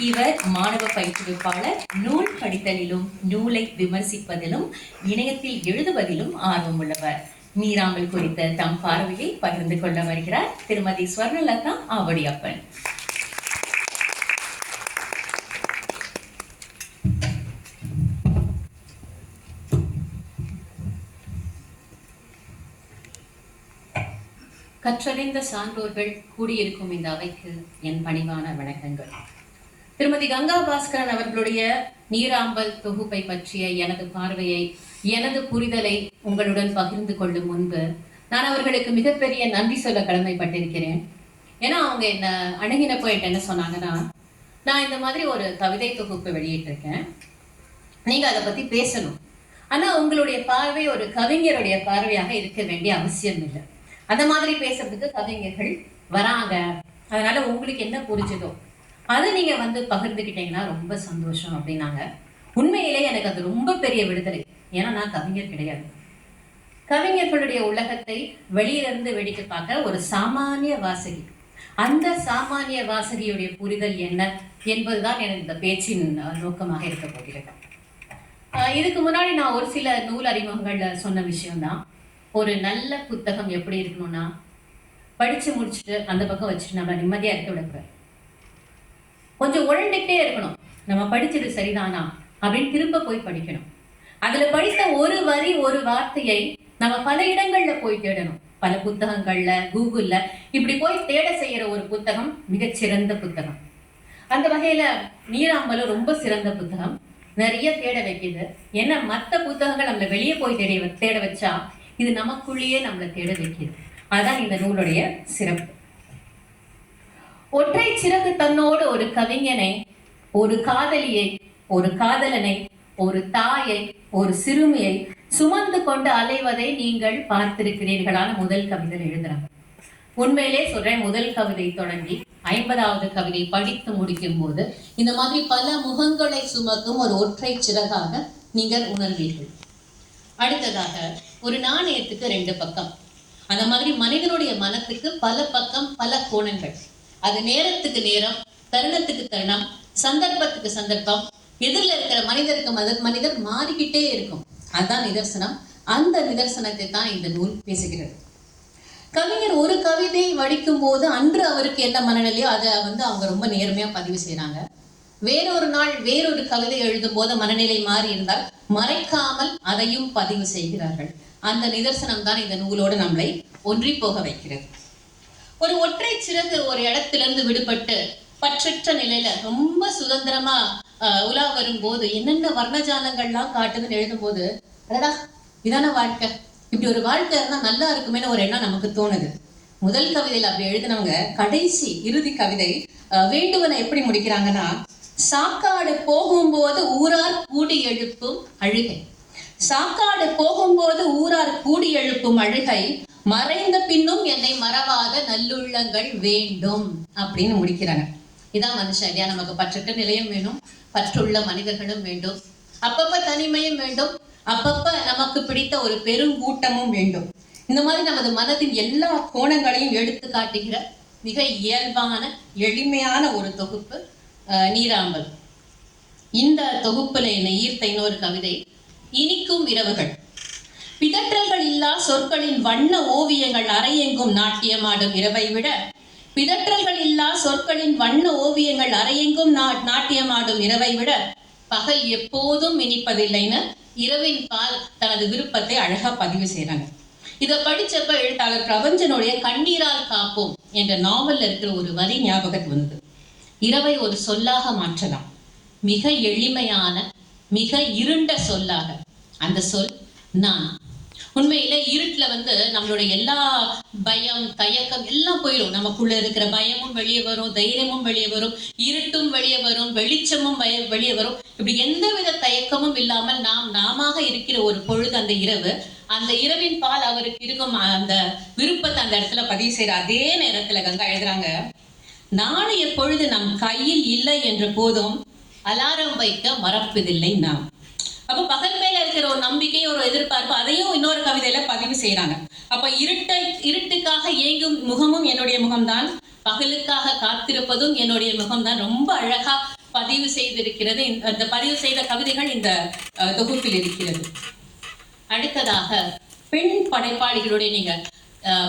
இவர் மாணவ பயிற்றுவிப்பாளர். நூல் படித்தலிலும் நூலை விமர்சிப்பதிலும் இணையத்தில் எழுதுவதிலும் ஆர்வம் உள்ளவர். நீராமல் குறித்த தம் பார்வையை பகிர்ந்து கொள்ள வருகிறார் திருமதி ஸ்வர்ணலதா ஆவடியப்பன். கற்றறிந்த சான்றோர்கள் கூடியிருக்கும் இந்த அவைக்கு என் பணிவான வணக்கங்கள். திருமதி கங்கா பாஸ்கரன் அவர்களுடைய நீராம்பல் தொகுப்பை பற்றிய எனது பார்வையை, எனது புரிதலை உங்களுடன் பகிர்ந்து கொள்ளும் முன்பு நான் அவர்களுக்கு மிகப்பெரிய நன்றி சொல்ல கடமைப்பட்டிருக்கிறேன். ஏன்னா அவங்க என்ன அணுகினப்போ என்ன சொன்னாங்கன்னா, நான் இந்த மாதிரி ஒரு கவிதை தொகுப்பு வெளியிட்டிருக்கேன், நீங்க அதை பத்தி பேசணும், ஆனா உங்களுடைய பார்வை ஒரு கவிஞருடைய பார்வையாக இருக்க வேண்டிய அவசியம் இல்லை. அந்த மாதிரி பேசுறதுக்கு கவிஞர்கள் வராங்க, அதனால உங்களுக்கு என்ன புரிஞ்சதோ அதை நீங்க பகிர்ந்துக்கிட்டீங்கன்னா ரொம்ப சந்தோஷம் அப்படின்னாங்க. உண்மையிலே எனக்கு அது ரொம்ப பெரிய விடுதலை. ஏன்னா நான் கவிஞர் கிடையாது. கவிஞர்களுடைய உலகத்தை வெளியிலிருந்து வெடிக்க பார்க்க ஒரு சாமானிய வாசகி. அந்த சாமானிய வாசகியுடைய புரிதல் என்ன என்பதுதான் எனக்கு இந்த பேச்சின் நோக்கமாக இருக்க போகிறது. இதுக்கு முன்னாடி நான் ஒரு சில நூல் அறிமுகங்கள்ல சொன்ன விஷயம்தான். ஒரு நல்ல புத்தகம் எப்படி இருக்கணும்னா, படிச்சு முடிச்சுட்டு அந்த பக்கம் வச்சுட்டு நம்ம நிம்மதியா இருக்க விடக்கூடாது. கொஞ்சம் உழண்டுகிட்டே இருக்கணும், நம்ம படிச்சது சரிதானா அப்படின்னு திரும்ப போய் படிக்கணும். அதுல படித்த ஒரு வரி ஒரு வார்த்தையை நம்ம பல இடங்கள்ல போய் தேடணும். பல புத்தகங்கள்ல, கூகுள்ல இப்படி போய் தேட செய்யற ஒரு புத்தகம் மிகச்சிறந்த புத்தகம். அந்த வகையில நீராம்பலும் ரொம்ப சிறந்த புத்தகம். நிறைய தேட வைக்குது. ஏன்னா மற்ற புத்தகங்கள் நம்மள வெளியே போய் தேட வச்சா இது நமக்குள்ளேயே நம்மளை தேட வைக்கிறது. அதுதான் இந்த நூலுடைய சிறப்பு. ஒற்றை சிறகு தன்னோடு ஒரு கவிஞனை, ஒரு காதலியை, ஒரு காதலனை, ஒரு தாயை, ஒரு சிறுமியை சுமந்து கொண்டு அலைவதை நீங்கள் பார்த்திருக்கிறீர்களான முதல் கவிதை எழுதுறாங்க. உண்மையிலே சொல்றேன், முதல் கவிதை தொடங்கி 50வது கவிதை படித்து முடிக்கும் போது இந்த மாதிரி பல முகங்களை சுமக்கும் ஒரு ஒற்றை சிறகாக நீங்கள் உணர்வீர்கள். அடுத்ததாக, ஒரு நாணயத்துக்கு 2 பக்கம். அந்த மாதிரி மனிதனுடைய மனத்துக்கு பல பக்கம், பல கோணங்கள். அது நேரத்துக்கு நேரம், தருணத்துக்கு தருணம், சந்தர்ப்பத்துக்கு சந்தர்ப்பம், எதிரில் இருக்கிற மனிதருக்கு மனிதர் மாறிக்கிட்டே இருக்கும். அதுதான் நிதர்சனம். அந்த நிதர்சனத்தை தான் இந்த நூல் பேசுகிறது. கவிஞர் ஒரு கவிதை வடிக்கும் போது அன்று அவருக்கு என்ன மனநிலையோ அதை அவங்க ரொம்ப நேர்மையா பதிவு செய்யறாங்க. வேறொரு நாள் வேறொரு கவிதை எழுதும் போது மனநிலை மாறி இருந்தால் மறைக்காமல் அதையும் பதிவு செய்கிறார்கள். அந்த நிதர்சனம் தான் இந்த நூலோடு நம்மளை ஒன்றி போக வைக்கிறது. ஒரு ஒற்றை சிறகு ஒரு இடத்திலிருந்து விடுபட்டு பற்றற்ற நிலையில ரொம்ப சுதந்திரமா உலா வரும் போது என்னென்ன வர்ணஜாலங்கள்லாம் காட்டுதுன்னு எழுதும் போது, அடடா இதான வாழ்க்கை, இப்படி ஒரு வாழ்க்கை இருந்தா நல்லா இருக்குமேன்னு ஒரு எண்ணம் நமக்கு தோணுது. முதல் கவிதையில அப்படி எழுதினவங்க கடைசி இறுதி கவிதை வேண்டுவனை எப்படி முடிக்கிறாங்கன்னா, சாக்காடு போகும்போது ஊரார் கூடி எழுப்பும் அழுகை, சாக்காடு போகும்போது ஊரார் கூடி எழுப்பும் அழுகை, மறைந்த பின்னும் என்னை மறவாத நல்லுள்ளங்கள் வேண்டும் அப்படின்னு முடிக்கிறாங்க. இதான் மனுஷன் இல்லையா? நமக்கு பற்றற்ற நிலையும் வேணும், பற்றுள்ள மனிதர்களும் வேண்டும், அப்பப்ப தனிமையும் வேண்டும், அப்பப்ப நமக்கு பிடித்த ஒரு பெருங்கூட்டமும் வேண்டும். இந்த மாதிரி நமது மனதின் எல்லா கோணங்களையும் எடுத்து காட்டுகிற மிக இயல்பான எளிமையான ஒரு தொகுப்பு நீராம்பல். இந்த தொகுப்புல என்னை ஈர்த்த இன்னொரு கவிதை இனிக்கும் இரவுகள். பிதற்றல்கள் இல்லா சொற்களின் வண்ண ஓவியங்கள் அரையெங்கும் நாட்டியமாடும் இரவை விட, பிதற்றல்கள் இல்லா சொற்களின் வண்ண ஓவியங்கள் அரையெங்கும் நாட்டியமாடும் இரவை விட பகல் எப்போதும் இனிப்பதில்லைன்னு இரவின் பால் தனது விருப்பத்தை அழகா பதிவு செய்யறாங்க. இதை படிச்சப்ப எழுத்தாளர் பிரபஞ்சனுடைய கண்ணீரால் காப்போம் என்ற நாவல்ல இருக்கிற ஒரு வரி ஞாபகத்துக்கு வந்தது. இரவை ஒரு சொல்லாக மாற்றலாம், மிக எளிமையான மிக இருண்ட சொல்லாக. அந்த சொல் நான். உண்மையில இருட்டுல நம்மளுடைய எல்லா பயம், தயக்கம் எல்லாம் போயிடும். நமக்குள்ள இருக்கிற பயமும் வெளியே வரும், தைரியமும் வெளியே வரும், இருட்டும் வெளியே வரும், வெளிச்சமும் வெளியே வரும். இப்படி எந்தவித தயக்கமும் இல்லாமல் நாம இருக்கிற ஒரு பொழுது அந்த இரவு. அந்த இரவின் பால் அவருக்கு இருக்கும் அந்த விருப்பத்தை அந்த இடத்துல பதிவு செய்யற அதே நேரத்துல கங்கா எழுதுறாங்க, நாளைய பொழுது நம் கையில் இல்லை என்ற போதும் அலாரம் வைக்க மறப்பதில்லை நாம். அப்ப பகல் மேல இருக்கிற ஒரு நம்பிக்கை, ஒரு எதிர்பார்ப்பு, அதையும் இன்னொரு கவிதையில பதிவு செய்யறாங்க. அப்ப இருட்டுக்காக ஏங்கும் முகமும் என்னுடைய முகம்தான், பகலுக்காக காத்திருப்பதும் என்னுடைய முகம்தான் ரொம்ப அழகா பதிவு செய்திருக்கிறது. அந்த பதிவு செய்த கவிதைகள் இந்த தொகுப்பில் இருக்கிறது. அடுத்ததாக பெண் படைப்பாளிகளுடைய நீங்க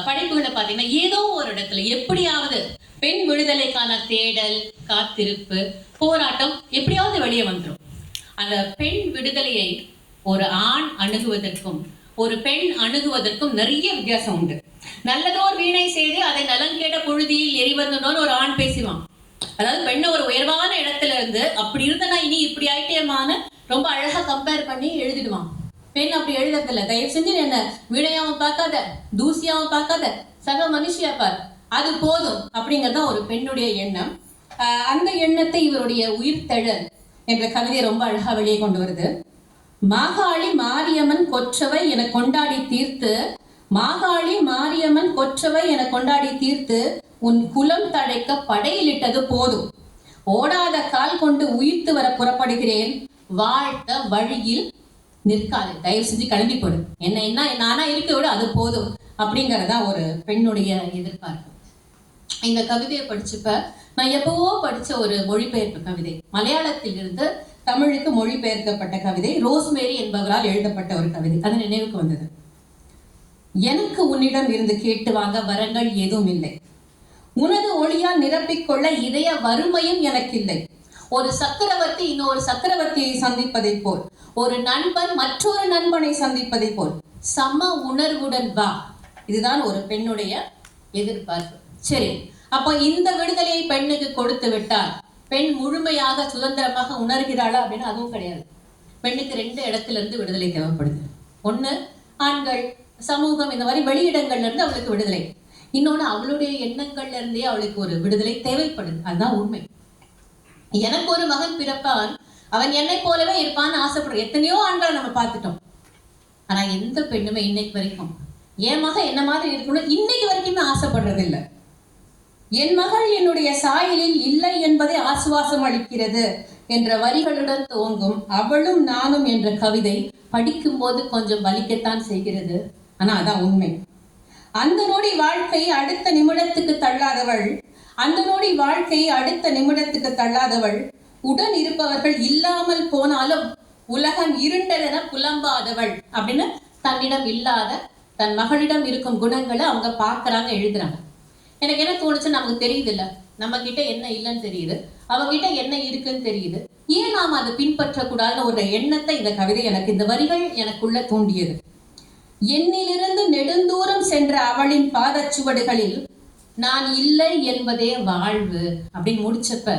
படைப்புகளை பார்த்தீங்கன்னா ஏதோ ஒரு இடத்துல எப்படியாவது பெண் விடுதலைக்கான தேடல், காத்திருப்பு, போராட்டம் எப்படியாவது வெளியே வந்துடும். அந்த பெண் விடுதலையை ஒரு ஆண் அணுகுவதற்கும் ஒரு பெண் அணுகுவதற்கும் நிறைய வித்தியாசம் உண்டு. நல்லதோர் வீணை செய்து அதை நலங்கேட புழுதியில் எரிவந்தனோன்னு ஒரு ஆண் பேசுவான். அதாவது பெண்ணை ஒரு உயர்வான இடத்துல இருந்து அப்படி இருந்தனா இனி இப்படி ஆயிட்டேமான ரொம்ப அழகா கம்பேர் பண்ணி எழுதிடுவான். பெண் அப்படி எழுததில்லை. தயவு செஞ்சு என்ன வீணையாவும் பார்க்காத, தூசியாவும் பார்க்காத, சக மனுஷியா பார், அது போதும் அப்படிங்கறத ஒரு பெண்ணுடைய எண்ணம். அந்த எண்ணத்தை இவருடைய உயிர்த்தெழல் என்ற கவிதை ரொம்ப அழகா வெளியே கொண்டு வருது. மாகாளி மாரியம்மன் கொற்றவை என கொண்டாடி தீர்த்து, மாகாளி மாரியம்மன் கொற்றவை என கொண்டாடி தீர்த்து, உன் குலம் தழைக்க படையிலிட்டது போதும். ஓடாத கால் கொண்டு உயிர்த்து வர புறப்படுகிறேன், வாழ்த்த வழியில் நிற்காது. தயவு செஞ்சு கிளம்பி போடு, என்ன நானா இருக்க விட அது போதும் அப்படிங்கறதா ஒரு பெண்ணுடைய எதிர்பார்ப்பு. இந்த கவிதையை படிச்சப்ப நான் எப்பவோ படிச்ச ஒரு மொழிபெயர்ப்பு கவிதை, மலையாளத்தில் இருந்து தமிழுக்கு மொழிபெயர்க்கப்பட்ட கவிதை, ரோஸ்மேரி என்பவரால் எழுதப்பட்ட ஒரு கவிதை, அது நினைவுக்கு வந்தது. எனக்கு உன்னிடம் இருந்து கேட்டு வாங்க வரங்கள் எதுவும் இல்லை, உனது ஒளியால் நிரப்பிக்கொள்ள இதய வறுமையும் எனக்கு இல்லை. ஒரு சக்கரவர்த்தி இன்னொரு சக்கரவர்த்தியை சந்திப்பதை போல், ஒரு நண்பன் மற்றொரு நண்பனை சந்திப்பதை போல் சம உணர்வுடன் வா. இதுதான் ஒரு பெண்ணுடைய எதிர்பார்ப்பு. சரி, அப்போ இந்த விடுதலையை பெண்ணுக்கு கொடுத்து விட்டால் பெண் முழுமையாக சுதந்திரமாக உணர்கிறாளா அப்படின்னா அதுவும் கிடையாது. பெண்ணுக்கு 2 இடத்துல இருந்து விடுதலை தேவைப்படுது. ஒண்ணு, ஆண்கள், சமூகம், இந்த மாதிரி வெளியிடங்கள்ல இருந்து அவளுக்கு விடுதலை. இன்னொன்னு, அவளுடைய எண்ணங்கள்ல இருந்தே அவளுக்கு ஒரு விடுதலை தேவைப்படுது. அதுதான் உண்மை. எனக்கு ஒரு மகன் பிறப்பான், அவன் என்னை போலவே இருப்பான்னு ஆசைப்படுற எத்தனையோ ஆண்களை நம்ம பார்த்துட்டோம். ஆனா எந்த பெண்ணுமே இன்னைக்கு வரைக்கும் என் மகன் என்ன மாதிரி இருக்கணும் இன்னைக்கு வரைக்குமே ஆசைப்படுறது இல்லை. என் மகள் என்னுடைய சாயலில் இல்லை என்பதை ஆசுவாசம் அளிக்கிறது என்ற வரிகளுடன் துவங்கும் அவளும் நானும் என்ற கவிதை படிக்கும் போது கொஞ்சம் வலிக்கத்தான் செய்கிறது. ஆனா அதான் உண்மை. அந்த நொடி வாழ்க்கை அடுத்த நிமிடத்துக்கு தள்ளாதவள், அந்த நொடி வாழ்க்கையை அடுத்த நிமிடத்துக்கு தள்ளாதவள், உடன் இருப்பவர்கள் இல்லாமல் போனாலும் உலகம் இருண்டதென புலம்பாதவள் அப்படின்னு தன்னிடம் இல்லாத தன் மகளிடம் இருக்கும் குணங்களை அவங்க பார்க்கறாங்க, எழுதுறாங்க. எனக்கு என்ன தோணுச்சு, நமக்கு தெரியுது இல்ல, நம்ம கிட்ட என்ன இல்லைன்னு தெரியுது, அவங்க கிட்ட என்ன இருக்குன்னு தெரியுது, ஏன் நாம் அதை பின்பற்றக்கூடாதுன்னு ஒரு எண்ணத்தை இந்த கவிதை எனக்கு, இந்த வரிகள் எனக்குள்ள தூண்டியது. என்னிலிருந்து நெடுந்தூரம் சென்ற அவளின் பாதச்சுவடுகளில் நான் இல்லை என்பதே வாழ்வு அப்படின்னு முடிச்சப்ப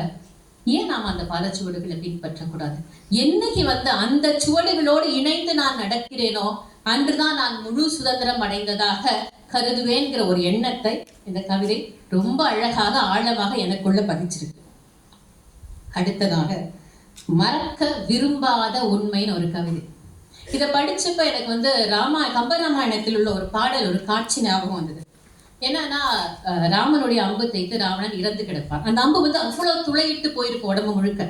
ஏன் நாம் அந்த பாதச்சுவடுகளை பின்பற்றக்கூடாது? என்னைக்கு அந்த சுவடுகளோடு இணைந்து நான் நடக்கிறேனோ அன்றுதான் நான் முழு சுதந்திரம் அடைந்ததாக கருதுவேன்கிற ஒரு எண்ணத்தை இந்த கவிதை ரொம்ப அழகாக ஆழமாக எனக்குள்ள பதிச்சிருக்கு. அடுத்ததாக மறக்க விரும்பாத உண்மைன்னு ஒரு கவிதை. இதை படிச்சப்ப எனக்கு கம்பராமாயணத்தில் உள்ள ஒரு பாடல், ஒரு காட்சி ஞாபகம் வந்தது. என்னன்னா, ராமனுடைய அம்பு தைத்து ராவணன் இறந்து கிடப்பான். அந்த அம்பு அவ்வளவு துளையிட்டு போயிருக்கு உடம்பு முழுக்க.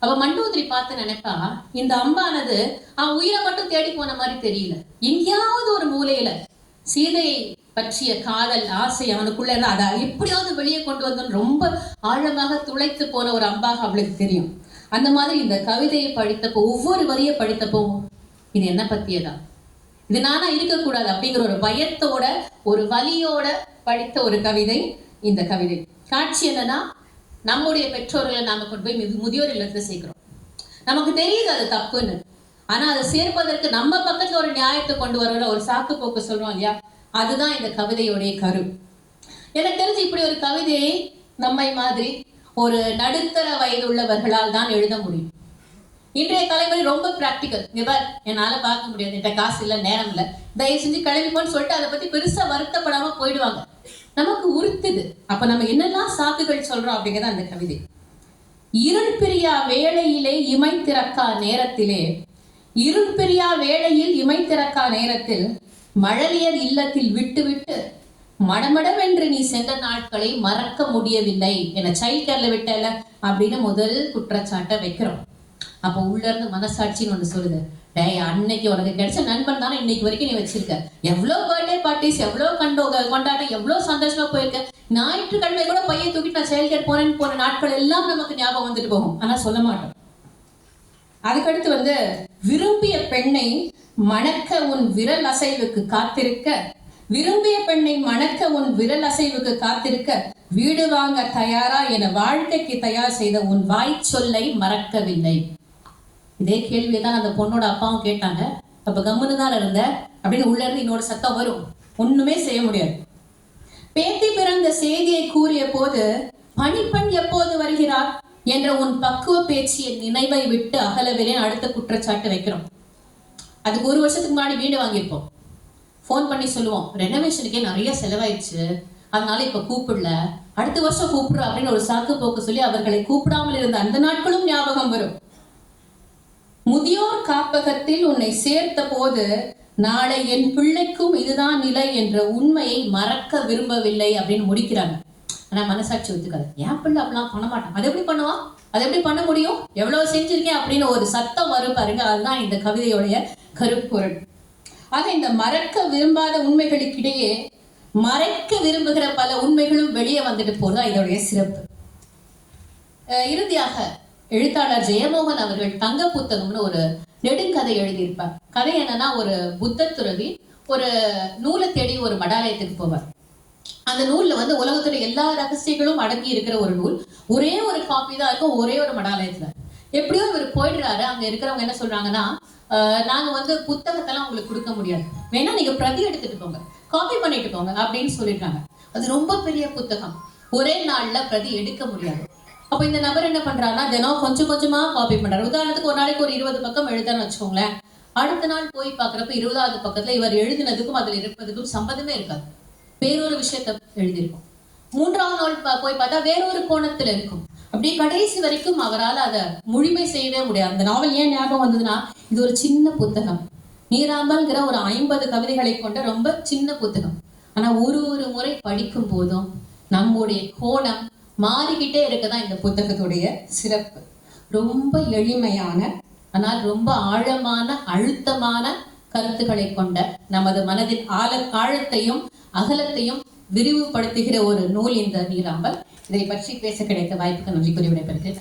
அவ மண்டோதரி பார்த்து நினைப்பா, இந்த அம்பானது அவன் உயிரை மட்டும் தேடி போன மாதிரி தெரியல, எங்கேயாவது ஒரு மூலையில சீதையை பற்றிய காதல் ஆசை அவனுக்குள்ள அதை எப்படியாவது வெளியே கொண்டு வந்தோன்னு ரொம்ப ஆழமாக துளைத்து போன ஒரு அம்பாக அவளுக்கு தெரியும். அந்த மாதிரி இந்த கவிதையை படித்தப்போ, ஒவ்வொரு வரியை படித்தப்போ, இது என்ன பத்தியதா, இது நானா இருக்கக்கூடாது அப்படிங்கிற ஒரு பயத்தோட ஒரு வலியோட படித்த ஒரு கவிதை இந்த கவிதை. காட்சி என்னன்னா, நம்முடைய பெற்றோர்களை நாம கொண்டு போய் முதியோர் இல்லத்துல சேர்க்கிறோம். நமக்கு தெரியுது அது தப்புன்னு, ஆனா அதை சேர்ப்பதற்கு நம்ம பக்கத்துல ஒரு நியாயத்தை கொண்டு வரோம்ல, ஒரு சாக்கு போக்கு சொல்றோம் இல்லையா, அதுதான் இந்த கவிதையோடைய கரு. எனக்கு தெரிஞ்சு இப்படி ஒரு கவிதையை நம்மை மாதிரி ஒரு நடுத்தர வயது உள்ளவர்களால் தான் எழுத முடியும். இன்றைய தலைமுறை ரொம்ப பிராக்டிக்கல். என்னால பார்க்க முடியாது, என்கிட்ட காசு இல்லை, நேரம் இல்லை, தயவு செஞ்சு கிளம்பிப்போன்னு சொல்லிட்டு அதை பத்தி பெருசா வருத்தப்படாம போயிடுவாங்க. நமக்கு உறுத்துது. அப்ப நம்ம என்னெல்லாம் சாக்குகள் சொல்றோம் அப்படிங்கிறத அந்த கவிதை. இருள் பிரியா வேளையிலே இமை திறக்கா நேரத்திலே, இருள் பிரியா வேளையில் இமை திறக்கா நேரத்தில் மழலியர் இல்லத்தில் விட்டு விட்டு மடமடவென்று நீ சென்ற நாட்களை மறக்க முடியவில்லை என சைல்ட் கேர்ல விட்டல அப்படின்னு முதல் குற்றச்சாட்டை வைக்கிறோம். அப்போ உள்ள இருந்து மனசாட்சின்னு ஒண்ணு சொல்லுது, டேய் அன்னைக்கு உனக்கு கிடைச்ச நண்பன் தானே இன்னைக்கு வரைக்கும் நீ வச்சிருக்க, எவ்வளவு பர்த்டே பார்ட்டிஸ், எவ்வளவு கொண்டாட்டம், எவ்வளவு சந்தோஷமா போயிருக்க. ஞாயிற்றுக்கிழமை கூட பையன் தூக்கிட்டு நான் செயல்கேட் போறேன்னு போன நாட்கள் எல்லாம் நமக்கு ஞாபகம் வந்துட்டு போகும். ஆனா சொல்ல மாட்டோம். அதுக்கடுத்து விரும்பிய பெண்ணை மணக்க உன் விரல் அசைவுக்கு காத்திருக்க, விரும்பிய பெண்ணை மணக்க உன் விரல் அசைவுக்கு காத்திருக்க, வீடு வாங்க தயாரா என வாழ்க்கைக்கு தயார் செய்த உன் வாய் சொல்லை மறக்கவில்லை. இதே கேள்வியைதான் அந்த பொண்ணோட அப்பாவும் கேட்டாங்க. அப்ப கம்முன்னு தான் இருந்த அப்படின்னு உள்ள இருந்து இன்னொரு சத்தம் வரும். ஒண்ணுமே செய்ய முடியாது. பேத்தி பிறந்த செய்தியை கூறிய போது பணிப்பெண் எப்போது வருகிறார் என்ற உன் பக்குவ பேச்சிய நினைவை விட்டு அகலவிலே அடுத்த குற்றச்சாட்டு வைக்கிறோம். அதுக்கு 1 வருஷத்துக்கு முன்னாடி வீடு வாங்கியிருப்போம். போன் பண்ணி சொல்லுவோம், ரெனோவேஷனுக்கே நிறைய செலவாயிடுச்சு, அதனால இப்ப கூப்பிடல, அடுத்த வருஷம் கூப்பிடுற அப்படின்னு ஒரு சாக்கு போக்கு சொல்லி அவர்களை கூப்பிடாமல் இருந்த அந்த நாட்களும் ஞாபகம் வரும். முதியோர் காப்பகத்தில் உன்னை சேர்த்த போது நாளை என் பிள்ளைக்கும் இதுதான் நிலை என்ற உண்மையை மறக்க விரும்பவில்லை அப்படின்னு முடிக்கிறாங்க. ஆனா மனசாட்சி ஒத்துக்காது. என் பிள்ளை அப்படிலாம் பண்ண மாட்டான், அது எப்படி பண்ணுவான், அது எப்படி பண்ண முடியும், எவ்வளவு செஞ்சிருக்கேன் அப்படின்னு ஒரு சத்தம் வரும் பாருங்க. அதுதான் இந்த கவிதையுடைய கருப்பொருள். ஆக இந்த மறக்க விரும்பாத உண்மைகளுக்கிடையே மறைக்க விரும்புகிற பல உண்மைகளும் வெளியே வந்துட்டு போதுதான் இதோடைய சிறப்பு. இறுதியாக எழுத்தாளர் ஜெயமோகன் அவர்கள் தங்க புத்தகம்னு ஒரு நெடுங்கதை எழுதியிருப்பார். கதை என்னன்னா, ஒரு புத்த துறவி ஒரு நூலை தேடி ஒரு மடாலயத்துக்கு போவார். அந்த நூல்ல உலகத்துடைய எல்லா ரகசியங்களும் அடங்கி இருக்கிற ஒரு நூல். ஒரே ஒரு காப்பி தான் இருக்கும், ஒரே ஒரு மடாலயத்துல. எப்படியோ இவர் போயிடுறாரு. அங்க இருக்கிறவங்க என்ன சொல்றாங்கன்னா, நாங்க புத்தகத்தெல்லாம் உங்களுக்கு கொடுக்க முடியாது, வேணா நீங்க பிரதி எடுத்துட்டு போங்க, காப்பி பண்ணிட்டு போங்க அப்படின்னு சொல்லிருக்காங்க. அது ரொம்ப பெரிய புத்தகம், ஒரே நாள்ல பிரதி எடுக்க முடியாது. அப்ப இந்த நபர் என்ன பண்றாருன்னா, தினம் கொஞ்சம் கொஞ்சமா காப்பி பண்றாரு. உதாரணத்துக்கு ஒரு நாளைக்கு ஒரு 20 பக்கம் எழுதான்னு வச்சுக்கோங்களேன். அடுத்த நாள் போய் பாக்குறப்ப 20வது பக்கத்துல இவர் எழுதினதுக்கும் அதுல இருப்பதுக்கும் சம்பந்தமே இருக்காது, வேறொரு விஷயத்த எழுதியிருக்கும். 3வது நாள் போய் பார்த்தா வேறொரு கோணத்துல இருக்கும். அப்படியே கடைசி வரைக்கும் அவரால் அதை முழுமை செய்யவே முடியாது. அந்த நாவல் ஏன் ஞாபகம் வந்ததுன்னா, இது ஒரு சின்ன புத்தகம். நீராம்பல்ங்கிற ஒரு 50 கவிதைகளை கொண்ட ரொம்ப சின்ன புத்தகம். ஆனா ஒரு முறை படிக்கும் போதும் நம்முடைய கோணம் மாறிக்கிட்டே இருக்கதான் இந்த புத்தகத்துடைய சிறப்பு. ரொம்ப எளிமையான ஆனால் ரொம்ப ஆழமான அழுத்தமான கருத்துக்களை கொண்ட நமது மனதின் ஆழத்தையும் அகலத்தையும் விரிவுபடுத்துகிற ஒரு நூல் இந்த நீராம்பல். இதை பற்றி பேச கிடைத்த வாய்ப்புக்கு நன்றி கூறி விடைபெறுகிறேன்.